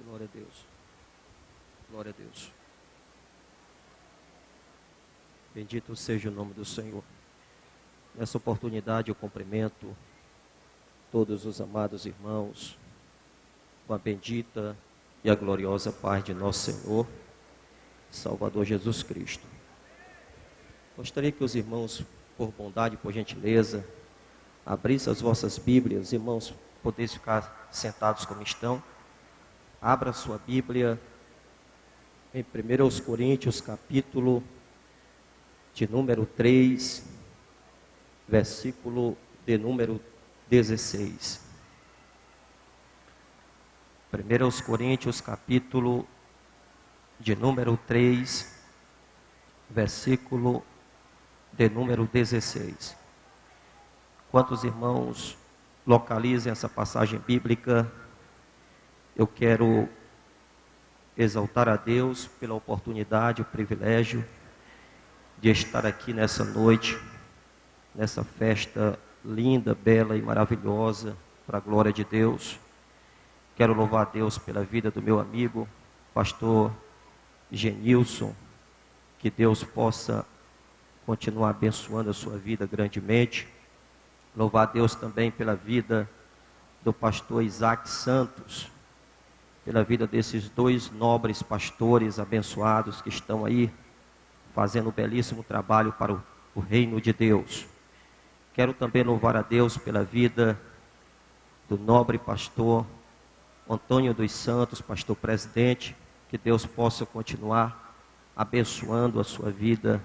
Glória a Deus. Glória a Deus. Bendito seja o nome do Senhor. Nessa oportunidade eu cumprimento todos os amados irmãos com a bendita e a gloriosa paz de nosso Senhor, Salvador Jesus Cristo. Gostaria que os irmãos, por bondade e por gentileza, abrissem as vossas Bíblias. Irmãos, podem ficar sentados como estão. Abra sua Bíblia em 1 Coríntios, capítulo de número 3, versículo de número 16. 1 Coríntios, capítulo de número 3, versículo de número 16. Quantos irmãos localizem essa passagem bíblica, eu quero exaltar a Deus pela oportunidade, o privilégio de estar aqui nessa noite, nessa festa linda, bela e maravilhosa, para a glória de Deus. Quero louvar a Deus pela vida do meu amigo, pastor Genilson, que Deus possa continuar abençoando a sua vida grandemente. Louvar a Deus também pela vida do pastor Isaac Santos, pela vida desses dois nobres pastores abençoados que estão aí fazendo um belíssimo trabalho para o reino de Deus. Quero também louvar a Deus pela vida do nobre pastor Antônio dos Santos, pastor presidente, que Deus possa continuar abençoando a sua vida,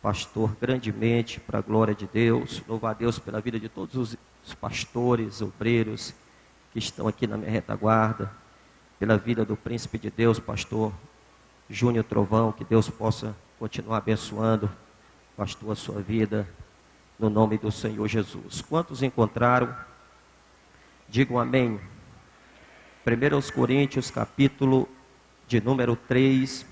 pastor, grandemente, para a glória de Deus. Louvar a Deus pela vida de todos os pastores, obreiros que estão aqui na minha retaguarda, pela vida do príncipe de Deus, pastor Júnior Trovão, que Deus possa continuar abençoando, pastor, a sua vida, no nome do Senhor Jesus. Quantos encontraram? Digam amém. 1 Coríntios, capítulo de número 3,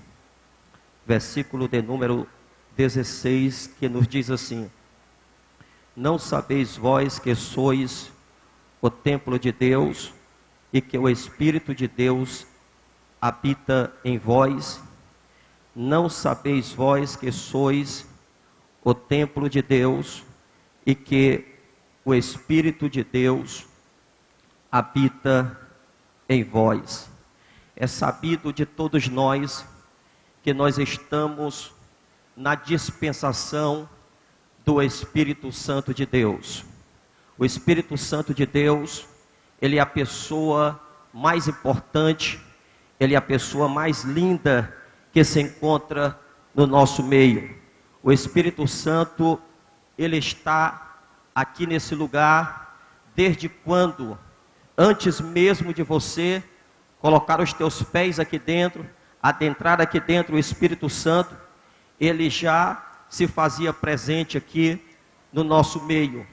versículo de número 16, que nos diz assim: não sabeis vós que sois o templo de Deus e que o Espírito de Deus habita em vós? Não sabeis vós que sois o templo de Deus e que o Espírito de Deus habita em vós? É sabido de todos nós que nós estamos na dispensação do Espírito Santo de Deus. O Espírito Santo de Deus, ele é a pessoa mais importante, ele é a pessoa mais linda que se encontra no nosso meio. O Espírito Santo, ele está aqui nesse lugar desde quando? Antes mesmo de você colocar os teus pés aqui dentro, adentrar aqui dentro, o Espírito Santo, ele já se fazia presente aqui no nosso meio.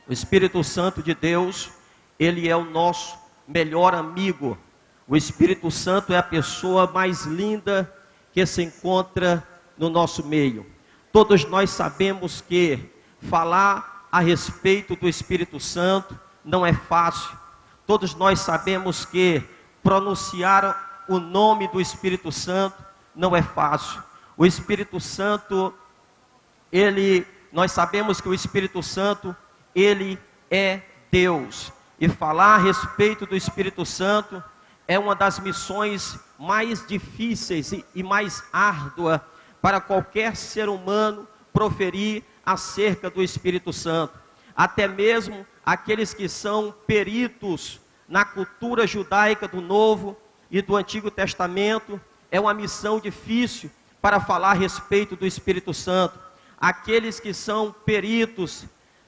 O Espírito Santo de Deus, ele é o nosso melhor amigo. O Espírito Santo é a pessoa mais linda que se encontra no nosso meio. Todos nós sabemos que falar a respeito do Espírito Santo não é fácil. Todos nós sabemos que pronunciar o nome do Espírito Santo não é fácil. O Espírito Santo, nós sabemos que o Espírito Santo, ele é Deus. E falar a respeito do Espírito Santo é uma das missões mais difíceis e mais árdua para qualquer ser humano proferir acerca do Espírito Santo. Até mesmo aqueles que são peritos na cultura judaica do Novo e do Antigo Testamento, é uma missão difícil para falar a respeito do Espírito Santo. Aqueles que são peritos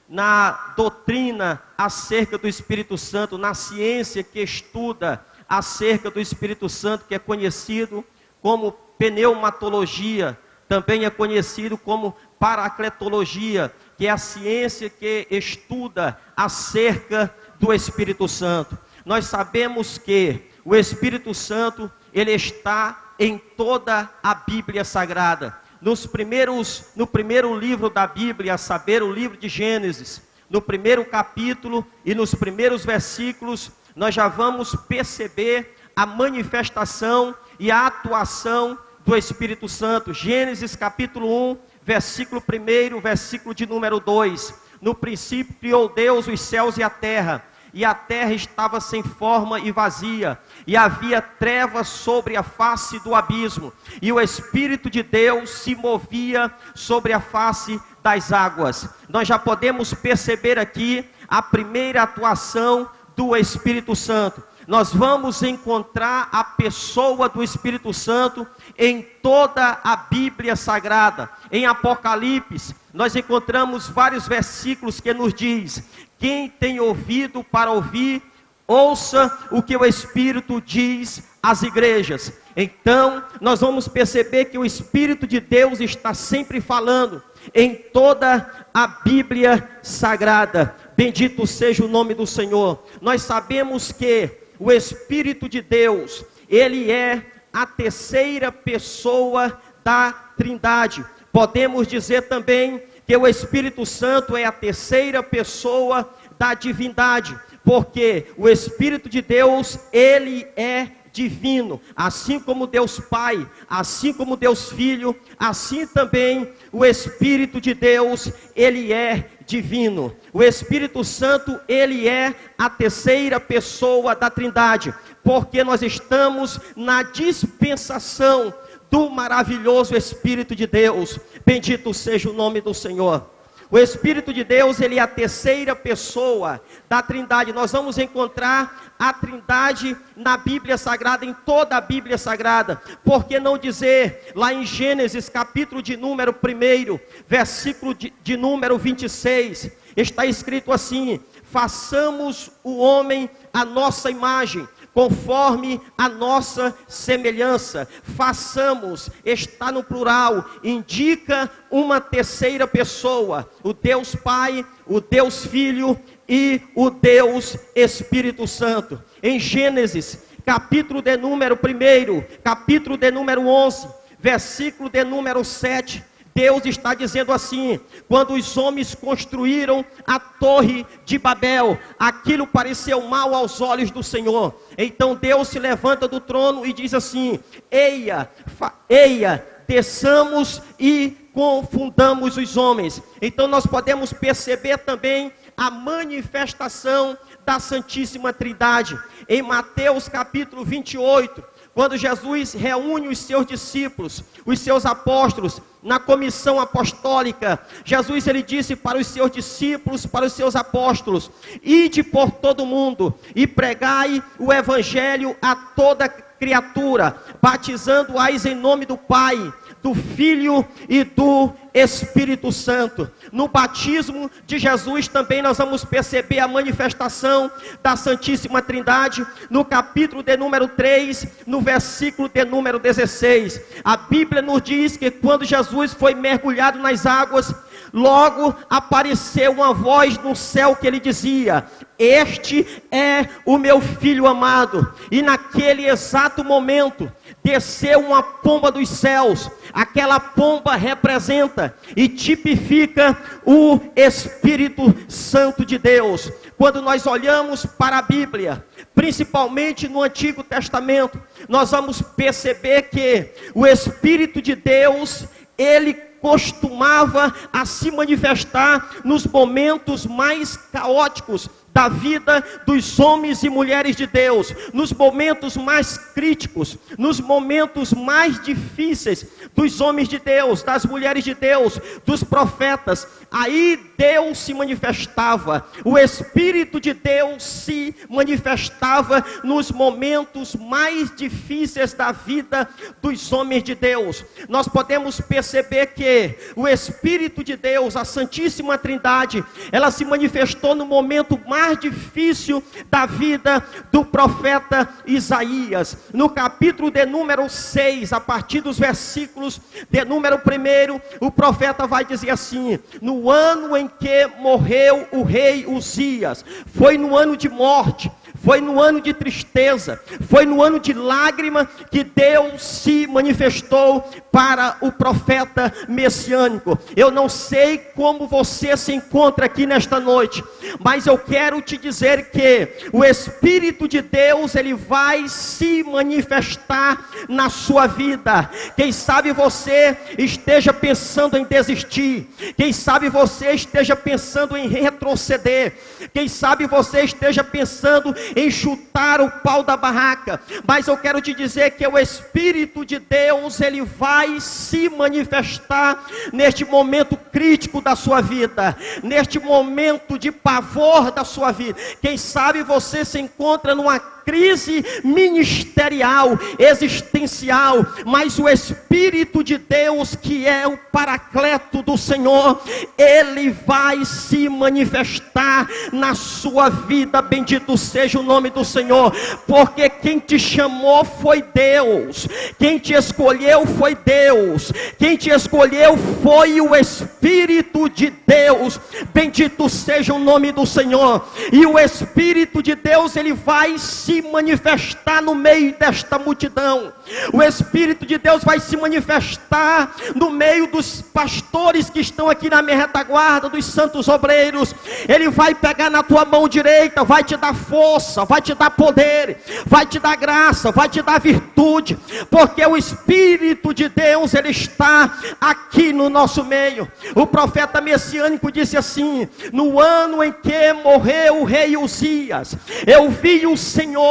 na doutrina acerca do Espírito Santo, na ciência que estuda acerca do Espírito Santo, que é conhecido como pneumatologia, também é conhecido como paracletologia, que é a ciência que estuda acerca do Espírito Santo. Nós sabemos que o Espírito Santo, ele está em toda a Bíblia Sagrada. No primeiro livro da Bíblia, a saber, o livro de Gênesis, no primeiro capítulo e nos primeiros versículos, nós já vamos perceber a manifestação e a atuação do Espírito Santo. Gênesis capítulo 1, versículo 1, versículo de número 2. No princípio criou Deus os céus e a terra estava sem forma e vazia, e havia trevas sobre a face do abismo, e o Espírito de Deus se movia sobre a face das águas. Nós já podemos perceber aqui a primeira atuação do Espírito Santo. Nós vamos encontrar a pessoa do Espírito Santo em toda a Bíblia Sagrada. Em Apocalipse, nós encontramos vários versículos que nos diz: quem tem ouvido para ouvir, ouça o que o Espírito diz às igrejas. Então, nós vamos perceber que o Espírito de Deus está sempre falando em toda a Bíblia Sagrada. Bendito seja o nome do Senhor. Nós sabemos que o Espírito de Deus, ele é a terceira pessoa da Trindade. Podemos dizer também que o Espírito Santo é a terceira pessoa da divindade, porque o Espírito de Deus, ele é divino, assim como Deus Pai, assim como Deus Filho, assim também o Espírito de Deus, ele é divino. O Espírito Santo, ele é a terceira pessoa da Trindade, porque nós estamos na dispensação do maravilhoso Espírito de Deus. Bendito seja o nome do Senhor. O Espírito de Deus, ele é a terceira pessoa da Trindade. Nós vamos encontrar a Trindade na Bíblia Sagrada, em toda a Bíblia Sagrada. Por que não dizer, lá em Gênesis, capítulo de número 1, versículo de número 26, está escrito assim: façamos o homem à nossa imagem, conforme a nossa semelhança. Façamos, está no plural, indica uma terceira pessoa, o Deus Pai, o Deus Filho e o Deus Espírito Santo. Em Gênesis, capítulo de número 1, capítulo de número 11, versículo de número 7, Deus está dizendo assim: quando os homens construíram a torre de Babel, aquilo pareceu mal aos olhos do Senhor. Então Deus se levanta do trono e diz assim: eia, desçamos e confundamos os homens. Então nós podemos perceber também a manifestação da Santíssima Trindade. Em Mateus capítulo 28, quando Jesus reúne os seus discípulos, os seus apóstolos, na comissão apostólica, Jesus, ele disse para os seus discípulos, para os seus apóstolos: ide por todo o mundo e pregai o evangelho a toda criatura, batizando-as em nome do Pai, do Filho e do Espírito Santo. No batismo de Jesus também nós vamos perceber a manifestação da Santíssima Trindade. No capítulo de número 3, no versículo de número 16, a Bíblia nos diz que quando Jesus foi mergulhado nas águas, logo apareceu uma voz no céu que ele dizia: este é o meu filho amado. E naquele exato momento desceu uma pomba dos céus. Aquela pomba representa e tipifica o Espírito Santo de Deus. Quando nós olhamos para a Bíblia, principalmente no Antigo Testamento, nós vamos perceber que o Espírito de Deus, ele costumava a se manifestar nos momentos mais caóticos da vida dos homens e mulheres de Deus, nos momentos mais críticos, nos momentos mais difíceis dos homens de Deus, das mulheres de Deus, dos profetas. Aí Deus se manifestava, o Espírito de Deus se manifestava nos momentos mais difíceis da vida dos homens de Deus. Nós podemos perceber que o Espírito de Deus, a Santíssima Trindade, ela se manifestou no momento mais difícil da vida do profeta Isaías. No capítulo de número 6, a partir dos versículos de número 1, o profeta vai dizer assim: no ano em que morreu o rei Uzias, foi no ano de morte, foi no ano de tristeza, foi no ano de lágrima que Deus se manifestou para o profeta messiânico. Eu não sei como você se encontra aqui nesta noite, mas eu quero te dizer que o Espírito de Deus, ele vai se se manifestar na sua vida. Quem sabe você esteja pensando em desistir, quem sabe você esteja pensando em retroceder, quem sabe você esteja pensando em chutar o pau da barraca, mas eu quero te dizer que o Espírito de Deus, ele vai se manifestar neste momento crítico da sua vida, neste momento de pavor da sua vida. Quem sabe você se encontra numa crise ministerial, existencial, mas o Espírito de Deus, que é o Paracleto do Senhor, ele vai se manifestar na sua vida. Bendito seja o nome do Senhor, porque quem te chamou foi Deus, quem te escolheu foi Deus, quem te escolheu foi o Espírito de Deus. Bendito seja o nome do Senhor. E o Espírito de Deus, ele vai se manifestar no meio desta multidão. O Espírito de Deus vai se manifestar no meio dos pastores que estão aqui na minha retaguarda, dos santos obreiros. Ele vai pegar na tua mão direita, vai te dar força, vai te dar poder, vai te dar graça, vai te dar virtude, porque o Espírito de Deus, ele está aqui no nosso meio. O profeta messiânico disse assim: no ano em que morreu o rei Uzias, eu vi o Senhor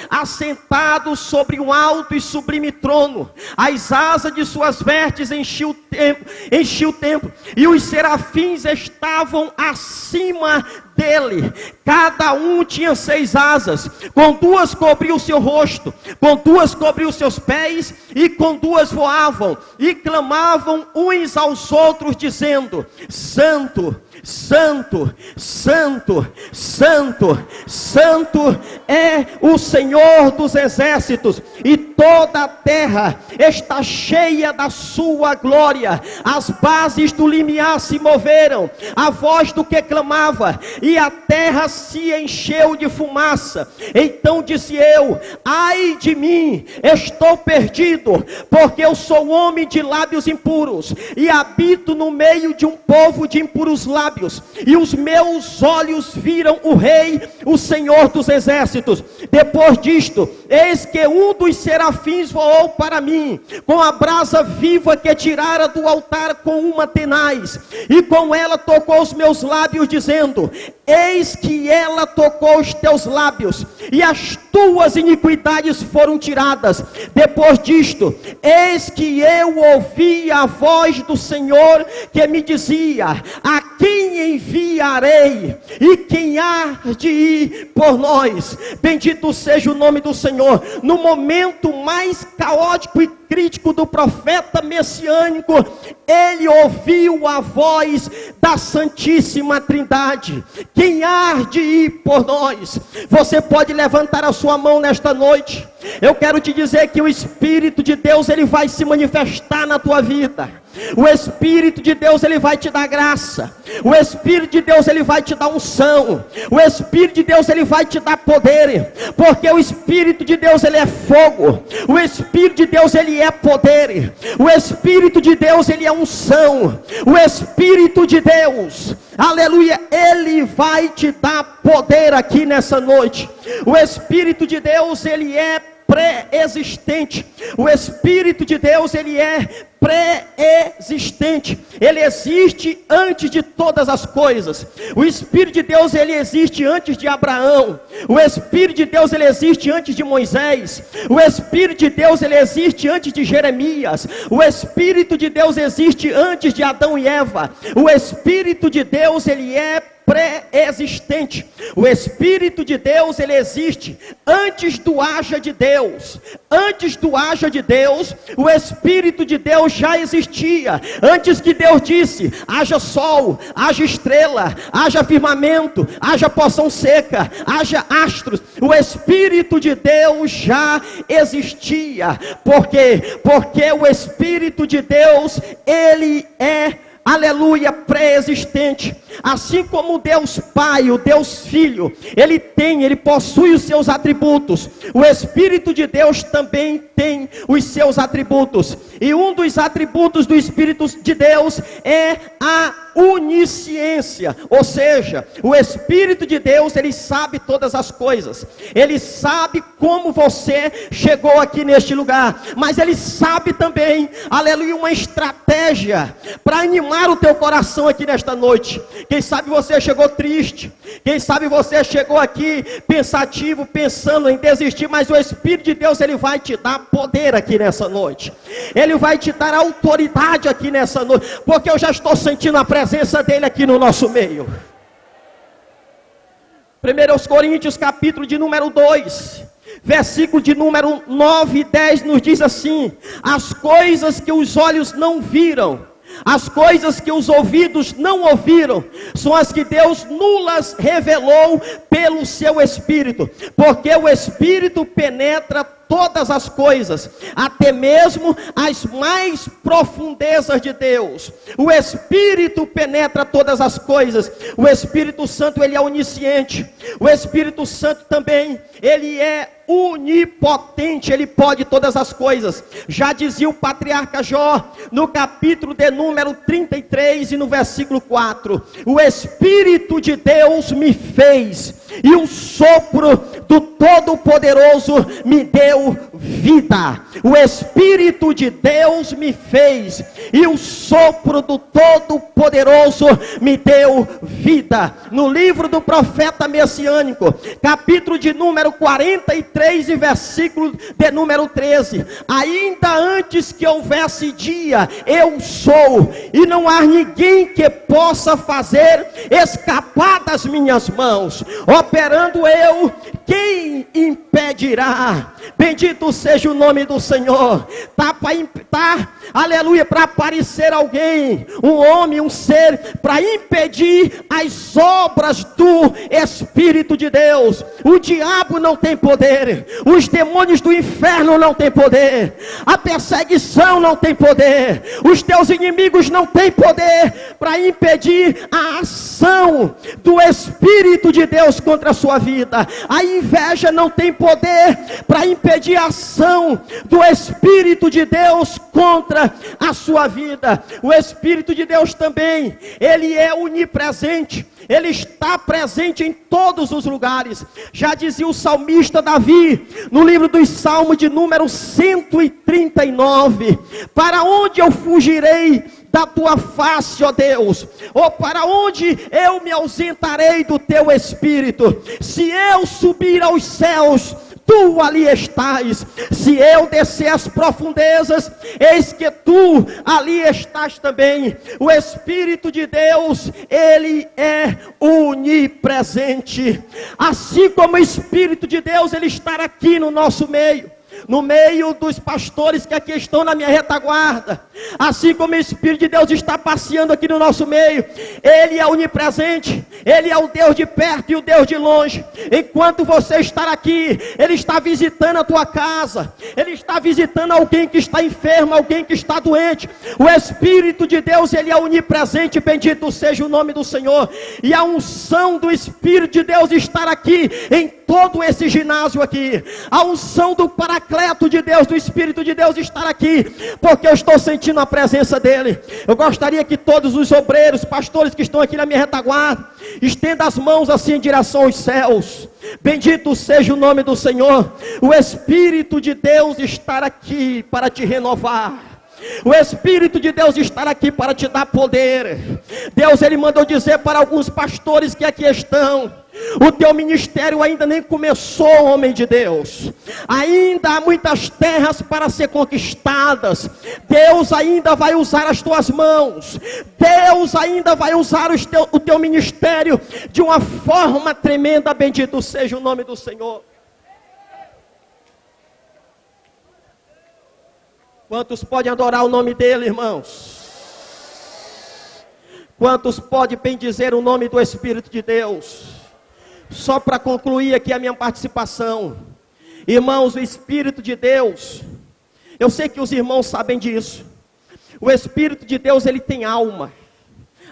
assentado sobre um alto e sublime trono, as asas de suas vestes enchiam o templo, e os serafins estavam acima dele. Cada um tinha 6 asas, com 2 cobriu o seu rosto, com 2 cobriu os seus pés, e com 2 voavam, e clamavam uns aos outros, dizendo: Santo, Santo, Santo, Santo, Santo é o Senhor dos exércitos, e toda a terra está cheia da sua glória. As bases do limiar se moveram, a voz do que clamava, e a terra se encheu de fumaça. Então disse eu: ai de mim, estou perdido, porque eu sou homem de lábios impuros, e habito no meio de um povo de impuros lábios, e os meus olhos viram o Rei, o Senhor dos exércitos. Depois disto, eis que um dos serafins voou para mim, com a brasa viva que tirara do altar com uma tenaz, e com ela tocou os meus lábios, dizendo: eis que ela tocou os teus lábios, e as tuas iniquidades foram tiradas. Depois disto, eis que eu ouvi a voz do Senhor, que me dizia: a quem enviarei? E quem há de ir por nós? Bendito seja o nome do Senhor. No momento mais caótico e crítico do profeta messiânico, ele ouviu a voz da Santíssima Trindade: quem há de ir por nós? Você pode levantar a sua mão nesta noite. Eu quero te dizer que o Espírito de Deus, ele vai se manifestar na tua vida. O Espírito de Deus, ele vai te dar graça. O Espírito de Deus, ele vai te dar unção. O Espírito de Deus, ele vai te dar poder, porque o Espírito de Deus, ele é fogo. O Espírito de Deus, ele é poder. O Espírito de Deus, ele é unção. O Espírito de Deus, aleluia, ele vai te dar poder aqui nessa noite. O Espírito de Deus, ele é pré-existente. O Espírito de Deus, ele é pré-existente. Ele existe antes de todas as coisas. O Espírito de Deus, ele existe antes de Abraão. O Espírito de Deus, ele existe antes de Moisés. O Espírito de Deus, ele existe antes de Jeremias. O Espírito de Deus existe antes de Adão e Eva. O Espírito de Deus, ele é pré-existente. O Espírito de Deus, ele existe antes do haja de Deus. Antes do haja de Deus, o Espírito de Deus já existia. Antes que Deus disse: haja sol, haja estrela, haja firmamento, haja porção seca, haja astros, o Espírito de Deus já existia. Por quê? Porque o Espírito de Deus, ele é, aleluia, pré-existente. assim como o Deus Pai, o Deus Filho, ele possui os seus atributos, o Espírito de Deus também tem os seus atributos, e um dos atributos do Espírito de Deus é a onisciência, ou seja, o Espírito de Deus, ele sabe todas as coisas, ele sabe como você chegou aqui neste lugar, mas ele sabe também, aleluia, uma estratégia para animar o teu coração aqui nesta noite. Quem sabe você chegou triste, quem sabe você chegou aqui pensativo, pensando em desistir, mas o Espírito de Deus, ele vai te dar poder aqui nessa noite, ele vai te dar autoridade aqui nessa noite, porque eu já estou sentindo a presença dele aqui no nosso meio. 1 Coríntios capítulo de número 2, versículo de número 9 e 10 nos diz assim: as coisas que os olhos não viram, as coisas que os ouvidos não ouviram, são as que Deus nulas revelou pelo seu Espírito, porque o Espírito penetra todas as coisas, até mesmo as mais profundezas de Deus. O Espírito penetra todas as coisas. O Espírito Santo, ele é onisciente. O Espírito Santo também, ele é onipotente, ele pode todas as coisas. Já dizia o patriarca Jó, no capítulo de número 33 e no versículo 4: o Espírito de Deus me fez, e o sopro do Todo-Poderoso me deu vida. O Espírito de Deus me fez, e o sopro do Todo-Poderoso me deu vida. No livro do profeta messiânico, capítulo de número 43 e versículo de número 13: ainda antes que houvesse dia, eu sou, e não há ninguém que possa fazer escapar das minhas mãos. Operando eu, quem impedirá? Bendito seja o nome do Senhor. Aleluia, para aparecer alguém, um homem, um ser, para impedir as obras do Espírito de Deus. O diabo não tem poder, os demônios do inferno não têm poder, a perseguição não tem poder, os teus inimigos não têm poder para impedir a ação do Espírito de Deus contra a sua vida. A inveja não tem poder para impedir a ação do Espírito de Deus contra a sua vida. O Espírito de Deus também, ele é onipresente, ele está presente em todos os lugares. Já dizia o salmista Davi, no livro dos Salmos de número 139: para onde eu fugirei da tua face, ó Deus? Ou para onde eu me ausentarei do teu Espírito? Se eu subir aos céus, tu ali estás. Se eu descer as profundezas, eis que tu ali estás também. O Espírito de Deus, ele é onipresente. Assim como o Espírito de Deus, ele está aqui no nosso meio, no meio dos pastores que aqui estão na minha retaguarda, assim como o Espírito de Deus está passeando aqui no nosso meio, ele é onipresente, ele é o Deus de perto e o Deus de longe. Enquanto você está aqui, ele está visitando a tua casa, ele está visitando alguém que está enfermo, alguém que está doente. O Espírito de Deus, ele é onipresente, bendito seja o nome do Senhor. E a unção do Espírito de Deus estar aqui em todo esse ginásio aqui, a unção do Paracleto de Deus, do Espírito de Deus estar aqui, porque eu estou sentindo a presença dele. Eu gostaria que todos os obreiros, pastores que estão aqui na minha retaguarda, estendam as mãos assim em direção aos céus. Bendito seja o nome do Senhor. O Espírito de Deus estar aqui para te renovar. O Espírito de Deus está aqui para te dar poder. Deus, ele mandou dizer para alguns pastores que aqui estão: o teu ministério ainda nem começou, homem de Deus. Ainda há muitas terras para ser conquistadas. Deus ainda vai usar as tuas mãos. Deus ainda vai usar o teu ministério de uma forma tremenda. Bendito seja o nome do Senhor. Quantos podem adorar o nome dele, irmãos? Quantos podem bendizer o nome do Espírito de Deus? Só para concluir aqui a minha participação, irmãos, o Espírito de Deus, eu sei que os irmãos sabem disso. O Espírito de Deus, ele tem alma.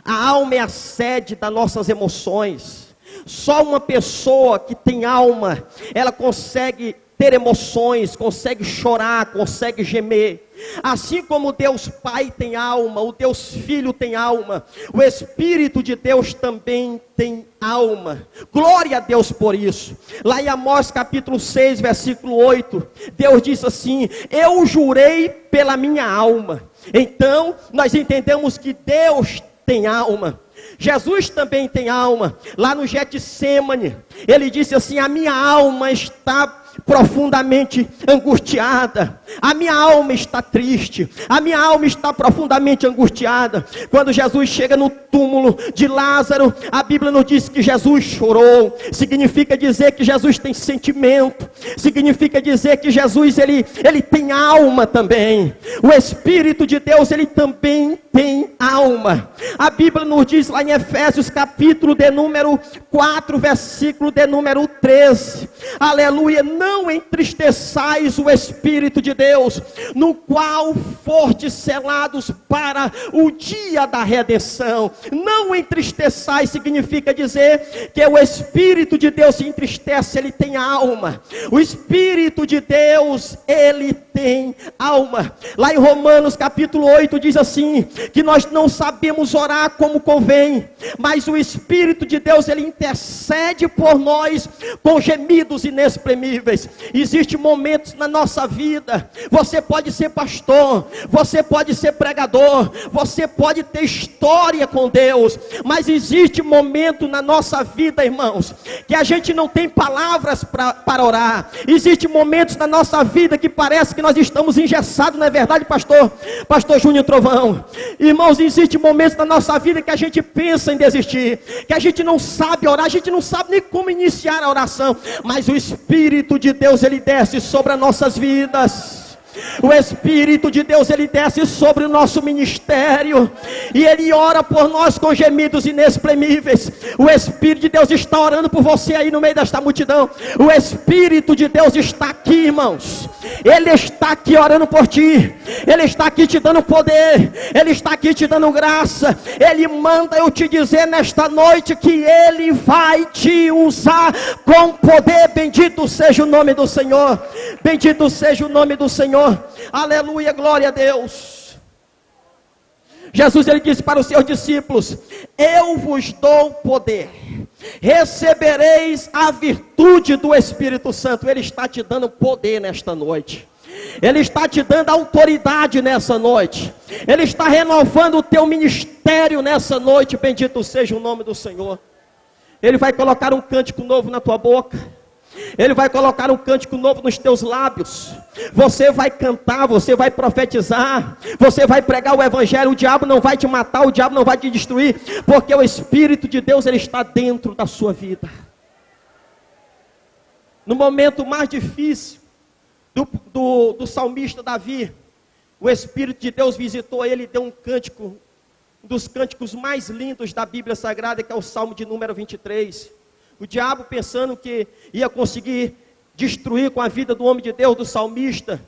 A alma é a sede das nossas emoções. Só uma pessoa que tem alma, ela consegue ter emoções, consegue chorar, consegue gemer. Assim como Deus Pai tem alma, o Deus Filho tem alma, o Espírito de Deus também tem alma. Glória a Deus por isso. Lá em Amós capítulo 6, versículo 8, Deus diz assim: eu jurei pela minha alma. Então, nós entendemos que Deus tem alma. Jesus também tem alma. Lá no Getsêmani, ele disse assim: a minha alma está profundamente angustiada, a minha alma está triste, a minha alma está profundamente angustiada. Quando Jesus chega no túmulo de Lázaro, a Bíblia nos diz que Jesus chorou. Significa dizer que Jesus tem sentimento, significa dizer que Jesus ele tem alma também. O Espírito de Deus ele também tem alma. A Bíblia nos diz lá em Efésios capítulo de número 4, versículo de número 13, aleluia: não entristeçais o Espírito de Deus, no qual fostes selados para o dia da redenção. Não entristeçais significa dizer que o Espírito de Deus se entristece, ele tem alma. O Espírito de Deus, ele tem alma. Lá em Romanos capítulo 8 diz assim, que nós não sabemos orar como convém, mas o Espírito de Deus, ele intercede por nós com gemidos inexprimíveis. Existem momentos na nossa vida, você pode ser pastor, você pode ser pregador, você pode ter história com Deus, mas existe momento na nossa vida, irmãos, que a gente não tem palavras para orar. Existem momentos na nossa vida que parece que nós estamos engessados, não é verdade, pastor Júnior Trovão? Irmãos, existem momentos na nossa vida que a gente pensa em desistir, que a gente não sabe orar, a gente não sabe nem como iniciar a oração, mas o Espírito de Deus, ele desce sobre as nossas vidas. O Espírito de Deus, ele desce sobre o nosso ministério, e ele ora por nós com gemidos inexprimíveis. O Espírito de Deus está orando por você aí no meio desta multidão. O Espírito de Deus está aqui, irmãos. Ele está aqui orando por ti. Ele está aqui te dando poder. Ele está aqui te dando graça. Ele manda eu te dizer nesta noite que ele vai te usar com poder. Bendito seja o nome do Senhor. Bendito seja o nome do Senhor. Aleluia, glória a Deus. Jesus, ele disse para os seus discípulos: eu vos dou poder, recebereis a virtude do Espírito Santo. Ele está te dando poder nesta noite. Ele está te dando autoridade nessa noite. Ele está renovando o teu ministério nessa noite. Bendito seja o nome do Senhor. Ele vai colocar um cântico novo na tua boca. Ele vai colocar um cântico novo nos teus lábios. Você vai cantar, você vai profetizar, você vai pregar o evangelho. O diabo não vai te matar, o diabo não vai te destruir, porque o Espírito de Deus, ele está dentro da sua vida. No momento mais difícil do salmista Davi, o Espírito de Deus visitou ele e deu um cântico, um dos cânticos mais lindos da Bíblia Sagrada, que é o Salmo de número 23. O diabo, pensando que ia conseguir destruir com a vida do homem de Deus, do salmista,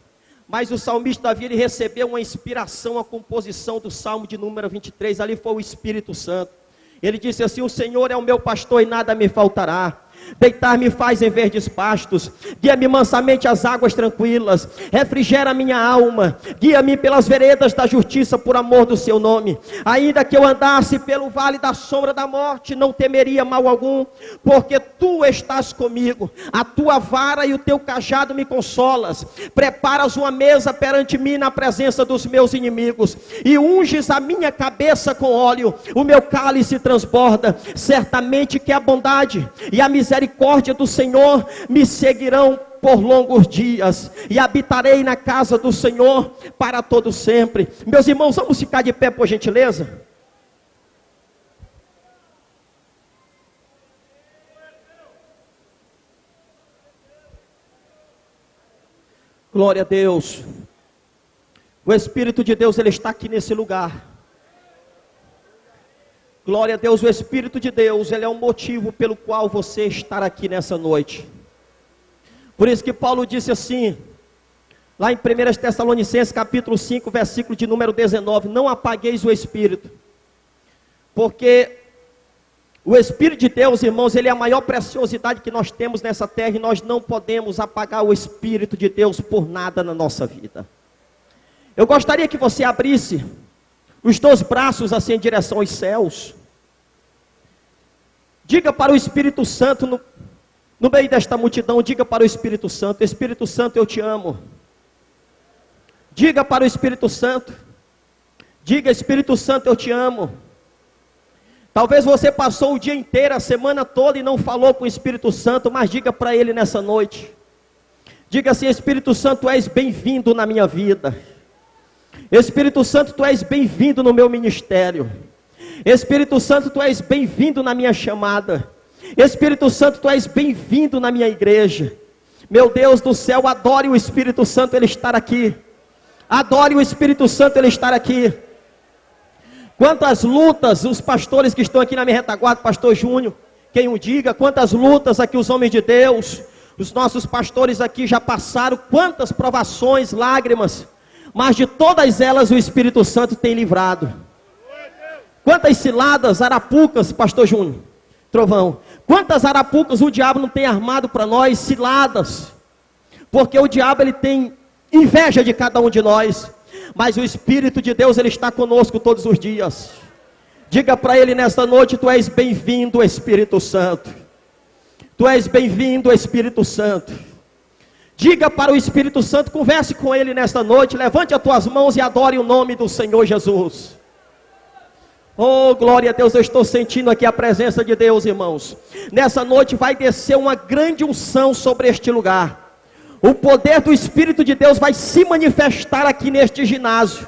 mas o salmista Davi, ele recebeu uma inspiração, a composição do Salmo de número 23, ali foi o Espírito Santo. Ele disse assim: o Senhor é o meu pastor e nada me faltará. Deitar-me faz em verdes pastos, guia-me mansamente às águas tranquilas, refrigera minha alma, guia-me pelas veredas da justiça por amor do seu nome. Ainda que eu andasse pelo vale da sombra da morte, não temeria mal algum, porque tu estás comigo, a tua vara e o teu cajado me consolas. Preparas uma mesa perante mim na presença dos meus inimigos, e unges a minha cabeça com óleo, o meu cálice transborda. Certamente que a bondade e a misericórdia do Senhor me seguirão por longos dias, e habitarei na casa do Senhor para todo sempre. Meus irmãos, vamos ficar de pé, por gentileza. Glória a Deus. O Espírito de Deus, ele está aqui nesse lugar. Glória a Deus, o Espírito de Deus, ele é o motivo pelo qual você está aqui nessa noite. Por isso que Paulo disse assim, lá em 1 Tessalonicenses capítulo 5, versículo de número 19, não apagueis o Espírito. porque o Espírito de Deus, irmãos, ele é a maior preciosidade que nós temos nessa terra e nós não podemos apagar o Espírito de Deus por nada na nossa vida. Eu gostaria que você abrisse os dois braços assim em direção aos céus. Diga para o Espírito Santo, no meio desta multidão, diga para o Espírito Santo: Espírito Santo, eu te amo. Diga para o Espírito Santo, diga: Espírito Santo, eu te amo. Talvez você passou o dia inteiro, a semana toda e não falou com o Espírito Santo, mas diga para ele nessa noite. Diga assim: Espírito Santo, tu és bem-vindo na minha vida. Espírito Santo, tu és bem-vindo no meu ministério. Espírito Santo, tu és bem-vindo na minha chamada. Espírito Santo, tu és bem-vindo na minha igreja. Meu Deus do céu, adore o Espírito Santo, ele estar aqui. Adore o Espírito Santo, ele estar aqui. Quantas lutas os pastores que estão aqui na minha retaguarda, pastor Júnior, quem o diga, quantas lutas aqui os homens de Deus, os nossos pastores aqui já passaram, quantas provações, lágrimas, mas de todas elas o Espírito Santo tem livrado. Quantas ciladas, arapucas, pastor Júnior, Trovão, quantas arapucas o diabo não tem armado para nós, ciladas, porque o diabo ele tem inveja de cada um de nós, mas o Espírito de Deus ele está conosco todos os dias. Diga para ele nesta noite: tu és bem-vindo, Espírito Santo. Tu és bem-vindo, Espírito Santo. Diga para o Espírito Santo, converse com ele nesta noite, levante as tuas mãos e adore o nome do Senhor Jesus. Oh, glória a Deus, eu estou sentindo aqui a presença de Deus, irmãos. Nessa noite vai descer uma grande unção sobre este lugar. O poder do Espírito de Deus vai se manifestar aqui neste ginásio.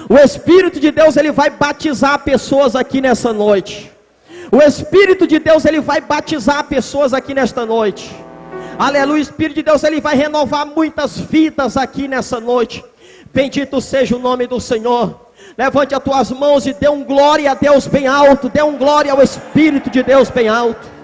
O Espírito de Deus ele vai batizar pessoas aqui nessa noite. O Espírito de Deus ele vai batizar pessoas aqui nesta noite. Aleluia, o Espírito de Deus ele vai renovar muitas vidas aqui nessa noite. Bendito seja o nome do Senhor. Levante as tuas mãos e dê um glória a Deus bem alto. Dê um glória ao Espírito de Deus bem alto.